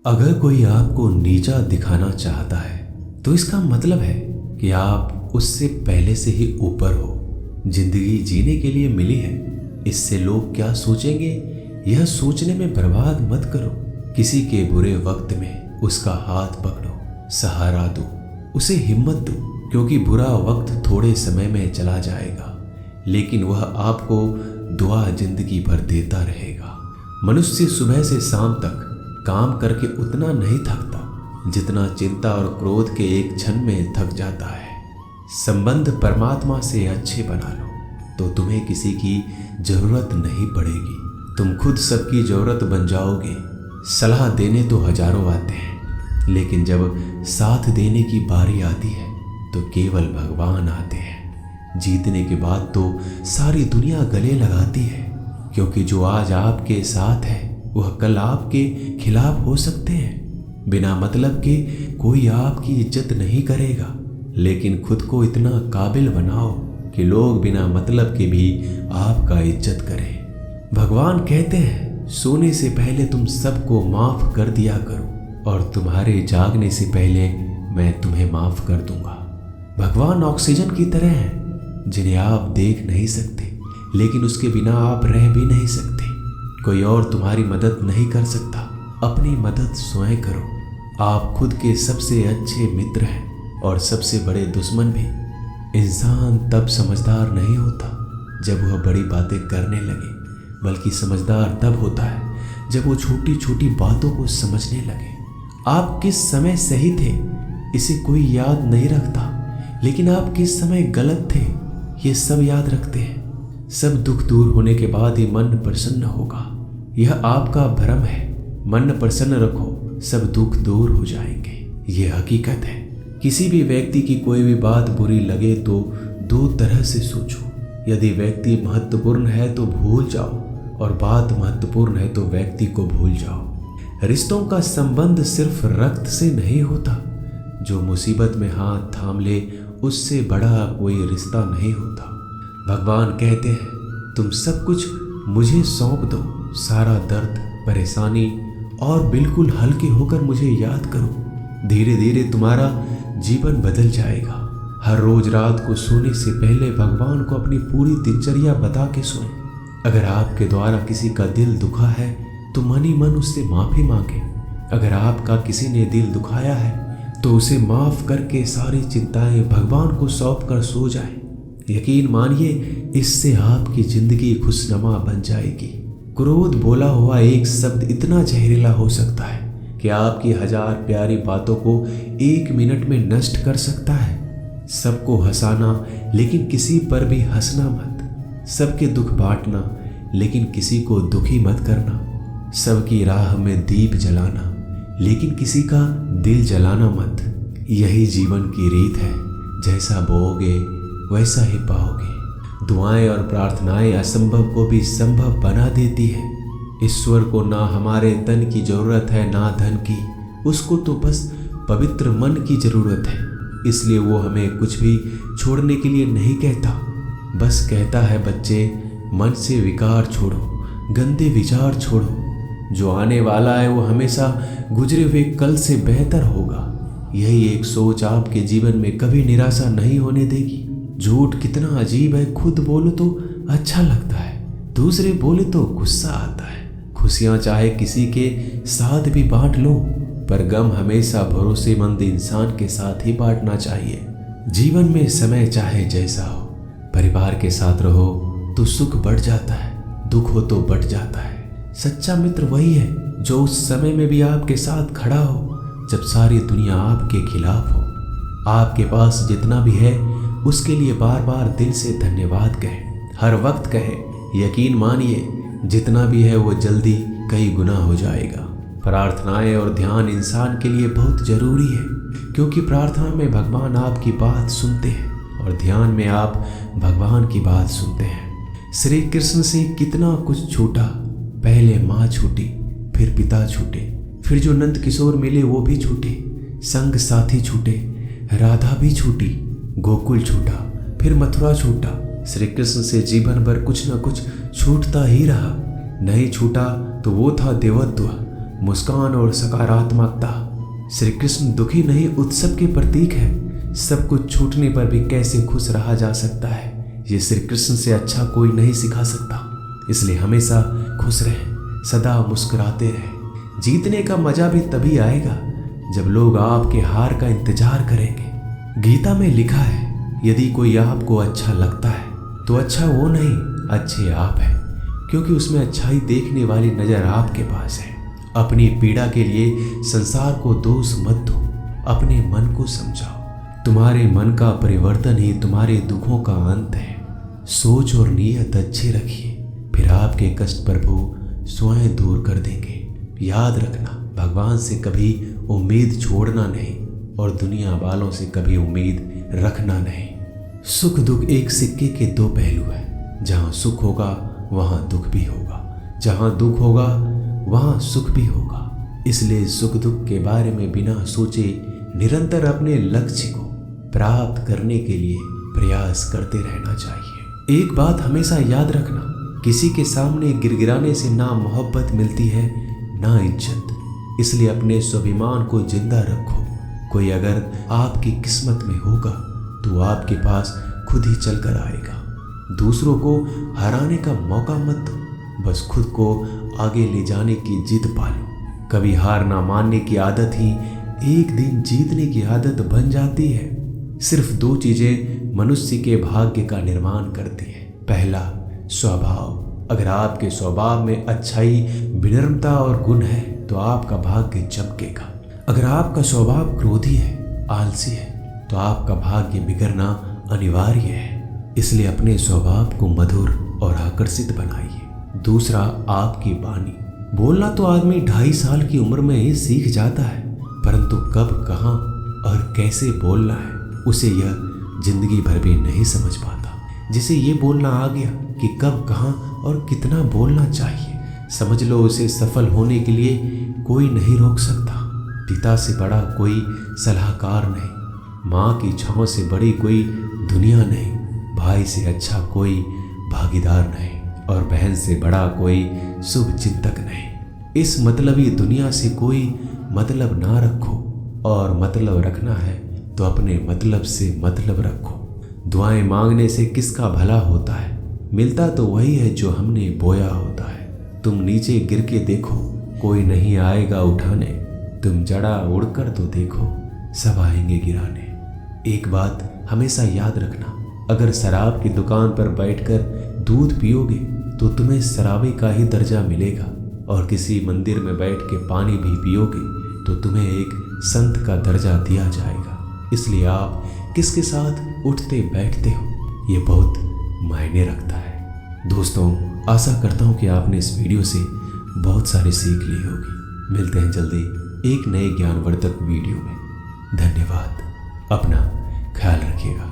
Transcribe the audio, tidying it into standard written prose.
अगर कोई आपको नीचा दिखाना चाहता है तो इसका मतलब है कि आप उससे पहले से ही ऊपर हो। जिंदगी जीने के लिए मिली है, इससे लोग क्या सोचेंगे यह सोचने में बर्बाद मत करो। किसी के बुरे वक्त में उसका हाथ पकड़ो, सहारा दो, उसे हिम्मत दो, क्योंकि बुरा वक्त थोड़े समय में चला जाएगा लेकिन वह आपको दुआ जिंदगी भर देता रहेगा। मनुष्य सुबह से शाम तक काम करके उतना नहीं थकता जितना चिंता और क्रोध के एक क्षण में थक जाता है। संबंध परमात्मा से अच्छे बना लो तो तुम्हें किसी की जरूरत नहीं पड़ेगी। तुम खुद सबकी जरूरत बन जाओगे। सलाह देने तो हजारों आते हैं लेकिन जब साथ देने की बारी आती है तो केवल भगवान आते हैं। जीतने के बाद तो सारी दुनिया गले लगाती है, क्योंकि जो आज आपके साथ है वह कल आपके खिलाफ हो सकते हैं। बिना मतलब के कोई आपकी इज्जत नहीं करेगा, लेकिन खुद को इतना काबिल बनाओ कि लोग बिना मतलब के भी आपका इज्जत करें। भगवान कहते हैं सोने से पहले तुम सबको माफ कर दिया करो और तुम्हारे जागने से पहले मैं तुम्हें माफ कर दूंगा। भगवान ऑक्सीजन की तरह है जिन्हें आप देख नहीं सकते, लेकिन उसके बिना आप रह भी नहीं सकते। कोई और तुम्हारी मदद नहीं कर सकता, अपनी मदद स्वयं करो। आप खुद के सबसे अच्छे मित्र हैं और सबसे बड़े दुश्मन भी। इंसान तब समझदार नहीं होता जब वह बड़ी बातें करने लगे, बल्कि समझदार तब होता है जब वो छोटी छोटी बातों को समझने लगे। आप किस समय सही थे इसे कोई याद नहीं रखता, लेकिन आप किस समय गलत थे ये सब याद रखते हैं। सब दुख दूर होने के बाद ही मन प्रसन्न होगा। यह आपका भ्रम है। मन प्रसन्न रखो, सब दुख दूर हो जाएंगे। ये हकीकत है। किसी भी व्यक्ति की कोई भी बात बुरी लगे तो दो तरह से सोचो। यदि व्यक्ति महत्वपूर्ण है तो भूल जाओ, और बात महत्वपूर्ण है तो व्यक्ति को भूल जाओ। रिश्तों का संबंध सिर्फ रक्त से नहीं होता। जो मुसीबत में हाथ थाम ले उससे बड़ा कोई रिश्ता नहीं होता। भगवान कहते हैं तुम सब कुछ मुझे सौंप दो, सारा दर्द परेशानी, और बिल्कुल हल्के होकर मुझे याद करो। धीरे धीरे तुम्हारा जीवन बदल जाएगा। हर रोज रात को सोने से पहले भगवान को अपनी पूरी दिनचर्या बता के सोएं। अगर आपके द्वारा किसी का दिल दुखा है तो मन ही मन उससे माफी मांगे। अगर आपका किसी ने दिल दुखाया है तो उसे माफ करके सारी चिंताएं भगवान को सौंप कर सो जाए। यकीन मानिए इससे आपकी जिंदगी खुशनुमा बन जाएगी। क्रोध बोला हुआ एक शब्द इतना जहरीला हो सकता है कि आपकी हजार प्यारी बातों को एक मिनट में नष्ट कर सकता है। सबको हंसाना लेकिन किसी पर भी हंसना मत। सबके दुख बांटना लेकिन किसी को दुखी मत करना। सबकी राह में दीप जलाना लेकिन किसी का दिल जलाना मत। यही जीवन की रीत है। जैसा बोओगे वैसा ही पाओगे। दुआएं और प्रार्थनाएं असंभव को भी संभव बना देती है। ईश्वर को ना हमारे तन की जरूरत है ना धन की, उसको तो बस पवित्र मन की जरूरत है। इसलिए वो हमें कुछ भी छोड़ने के लिए नहीं कहता, बस कहता है बच्चे मन से विकार छोड़ो, गंदे विचार छोड़ो। जो आने वाला है वो हमेशा गुजरे हुए कल से बेहतर होगा। यही एक सोच आपके जीवन में कभी निराशा नहीं होने देगी। झूठ कितना अजीब है, खुद बोलो तो अच्छा लगता है, दूसरे बोले तो गुस्सा आता है। खुशियां चाहे किसी के साथ भी बांट लो, पर गम हमेशा भरोसेमंद इंसान के साथ ही बांटना चाहिए। जीवन में समय चाहे जैसा हो, परिवार के साथ रहो तो सुख बढ़ जाता है, दुख हो तो बढ़ जाता है। सच्चा मित्र वही है जो उस समय में भी आपके साथ खड़ा हो जब सारी दुनिया आपके खिलाफ हो। आपके पास जितना भी है उसके लिए बार बार दिल से धन्यवाद कहे, हर वक्त कहे। यकीन मानिए जितना भी है वो जल्दी कई गुना हो जाएगा। प्रार्थनाएं और ध्यान इंसान के लिए बहुत जरूरी है, क्योंकि प्रार्थना में भगवान आपकी बात सुनते हैं और ध्यान में आप भगवान की बात सुनते हैं। श्री कृष्ण से कितना कुछ छूटा। पहले माँ छूटी, फिर पिता छूटे, फिर जो नंद किशोर मिले वो भी छूटे, संग साथी छूटे, राधा भी छूटी, गोकुल छूटा, फिर मथुरा छूटा। श्री कृष्ण से जीवन भर कुछ न कुछ छूटता ही रहा। नहीं छूटा तो वो था देवत्व, मुस्कान और सकारात्मकता। श्री कृष्ण दुखी नहीं, उत्सव के प्रतीक है। सब कुछ छूटने पर भी कैसे खुश रहा जा सकता है, ये श्री कृष्ण से अच्छा कोई नहीं सिखा सकता। इसलिए हमेशा खुश रहें, सदा मुस्कुराते रहें। जीतने का मजा भी तभी आएगा जब लोग आपके हार का इंतजार करेंगे। गीता में लिखा है, यदि कोई आपको अच्छा लगता है तो अच्छा वो नहीं, अच्छे आप हैं, क्योंकि उसमें अच्छाई देखने वाली नजर आपके पास है। अपनी पीड़ा के लिए संसार को दोष मत दो, अपने मन को समझाओ। तुम्हारे मन का परिवर्तन ही तुम्हारे दुखों का अंत है। सोच और नीयत अच्छी रखिए, फिर आपके कष्ट प्रभु स्वयं दूर कर देंगे। याद रखना, भगवान से कभी उम्मीद छोड़ना नहीं और दुनिया वालों से कभी उम्मीद रखना नहीं। सुख दुख एक सिक्के के दो पहलू हैं। जहाँ सुख होगा वहाँ दुख भी होगा, जहाँ दुख होगा वहाँ सुख भी होगा। इसलिए सुख दुख के बारे में बिना सोचे निरंतर अपने लक्ष्य को प्राप्त करने के लिए प्रयास करते रहना चाहिए। एक बात हमेशा याद रखना, किसी के सामने गिड़गिड़ाने से ना मोहब्बत मिलती है ना इज्जत। इसलिए अपने स्वाभिमान को जिंदा रखो। कोई अगर आपकी किस्मत में होगा तो आपके पास खुद ही चलकर आएगा। दूसरों को हराने का मौका मत दो, बस खुद को आगे ले जाने की जिद पालो। कभी हार ना मानने की आदत ही एक दिन जीतने की आदत बन जाती है। सिर्फ दो चीजें मनुष्य के भाग्य का निर्माण करती है। पहला, स्वभाव। अगर आपके स्वभाव में अच्छाई, विनम्रता और गुण है तो आपका भाग्य चमकेगा। अगर आपका स्वभाव क्रोधी है, आलसी है, तो आपका भाग्य बिगड़ना अनिवार्य है। इसलिए अपने स्वभाव को मधुर और आकर्षित बनाइए। दूसरा, आपकी वाणी। बोलना तो आदमी 2.5 साल की उम्र में ही सीख जाता है, परंतु कब, कहाँ और कैसे बोलना है उसे यह जिंदगी भर भी नहीं समझ पाता। जिसे ये बोलना आ गया कि कब, कहाँ और कितना बोलना चाहिए, समझ लो उसे सफल होने के लिए कोई नहीं रोक सकता। पिता से बड़ा कोई सलाहकार नहीं, माँ की छाँव से बड़ी कोई दुनिया नहीं, भाई से अच्छा कोई भागीदार नहीं और बहन से बड़ा कोई शुभ चिंतक नहीं। इस मतलबी दुनिया से कोई मतलब ना रखो, और मतलब रखना है तो अपने मतलब से मतलब रखो। दुआएं मांगने से किसका भला होता है, मिलता तो वही है जो हमने बोया होता है। तुम नीचे गिर के देखो, कोई नहीं आएगा उठाने। तुम जड़ा उड़कर तो देखो, सब आएंगे गिराने। एक बात हमेशा याद रखना, अगर शराब की दुकान पर बैठकर दूध पियोगे तो तुम्हें शराबी का ही दर्जा मिलेगा, और किसी मंदिर में बैठ के पानी भी पियोगे तो तुम्हें एक संत का दर्जा दिया जाएगा। इसलिए आप किसके साथ उठते बैठते हो ये बहुत मायने रखता है। दोस्तों, आशा करता हूँ कि आपने इस वीडियो से बहुत सारी सीख ली होगी। मिलते हैं जल्दी एक नए ज्ञानवर्धक वीडियो में। धन्यवाद। अपना ख्याल रखिएगा।